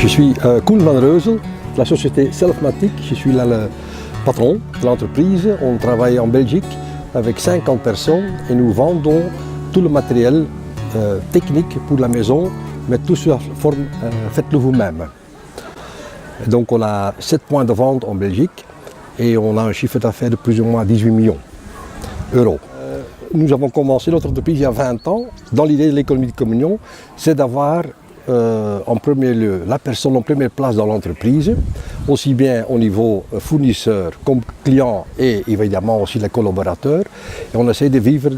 Je suis Koen van Reuzel, de la société Selfmatic. Je suis là le patron de l'entreprise. On travaille en Belgique avec 50 personnes et nous vendons tout le matériel technique pour la maison, mais tout sous la forme faites-le vous-même. Donc on a 7 points de vente en Belgique et on a un chiffre d'affaires de plus ou moins 18 millions d'euros. Nous avons commencé notre entreprise il y a 20 ans. Dans l'idée de l'économie de communion, c'est d'avoir en premier lieu la personne en première place dans l'entreprise, aussi bien au niveau fournisseur comme client et évidemment aussi les collaborateurs. Et on essaie de vivre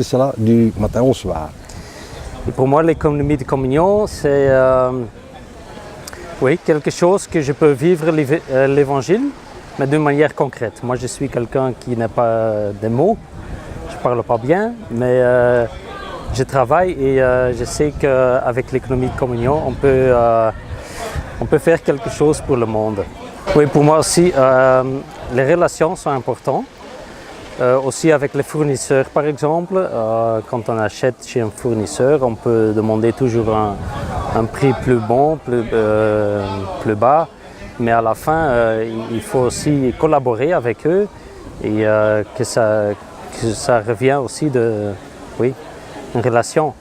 cela du matin au soir. Et pour moi, l'économie de communion, c'est quelque chose que je peux vivre l'évangile, mais d'une manière concrète. Moi, je suis quelqu'un qui n'a pas de mots, je ne parle pas bien, mais je travaille et je sais qu'avec l'économie de communion, on peut faire quelque chose pour le monde. Oui, pour moi aussi, les relations sont importantes. Aussi avec les fournisseurs, par exemple, quand on achète chez un fournisseur, on peut demander toujours un prix plus bon, plus bas. Mais à la fin, il faut aussi collaborer avec eux et que ça revient aussi de une relation.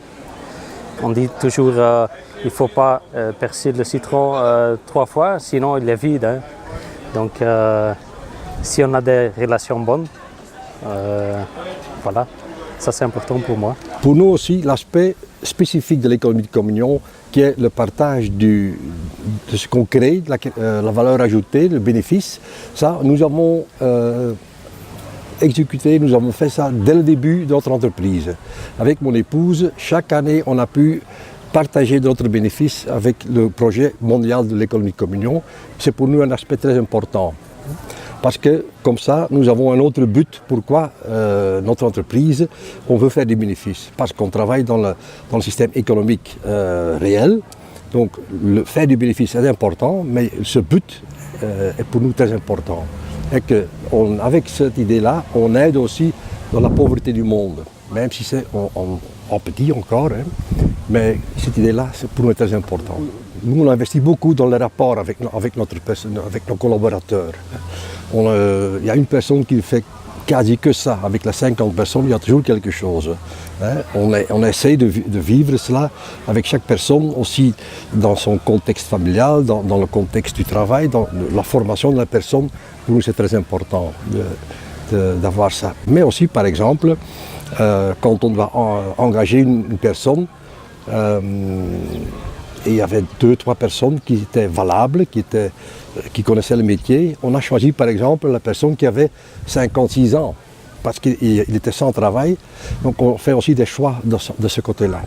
On dit toujours il ne faut pas percer le citron 3 fois, sinon il est vide. Hein. Donc si on a des relations bonnes, voilà, ça c'est important pour moi. Pour nous aussi, l'aspect spécifique de l'économie de communion, qui est le partage de ce qu'on crée, la valeur ajoutée, le bénéfice, ça nous avons exécuté, nous avons fait ça dès le début de notre entreprise. Avec mon épouse, chaque année on a pu partager notre bénéfice avec le projet mondial de l'économie de communion. C'est pour nous un aspect très important. Parce que comme ça, nous avons un autre but. Pourquoi notre entreprise, on veut faire des bénéfices? Parce qu'on travaille dans le système économique réel. Donc faire du bénéfice est important, mais ce but est pour nous très important. Et qu'avec cette idée-là, on aide aussi dans la pauvreté du monde. Même si c'est en petit encore, hein, mais cette idée-là, c'est pour nous très important. Nous, on investit beaucoup dans les rapports avec nos collaborateurs. Il y a une personne qui fait quasi que ça. Avec les 50 personnes, il y a toujours quelque chose. Hein. On essaie de vivre cela avec chaque personne, aussi dans son contexte familial, dans le contexte du travail, dans la formation de la personne. Pour nous, c'est très important d'avoir ça. Mais aussi, par exemple, quand on doit engager une personne, et il y avait 2-3 personnes qui étaient valables, qui connaissaient le métier. On a choisi par exemple la personne qui avait 56 ans, parce qu'il était sans travail. Donc on fait aussi des choix de ce côté-là.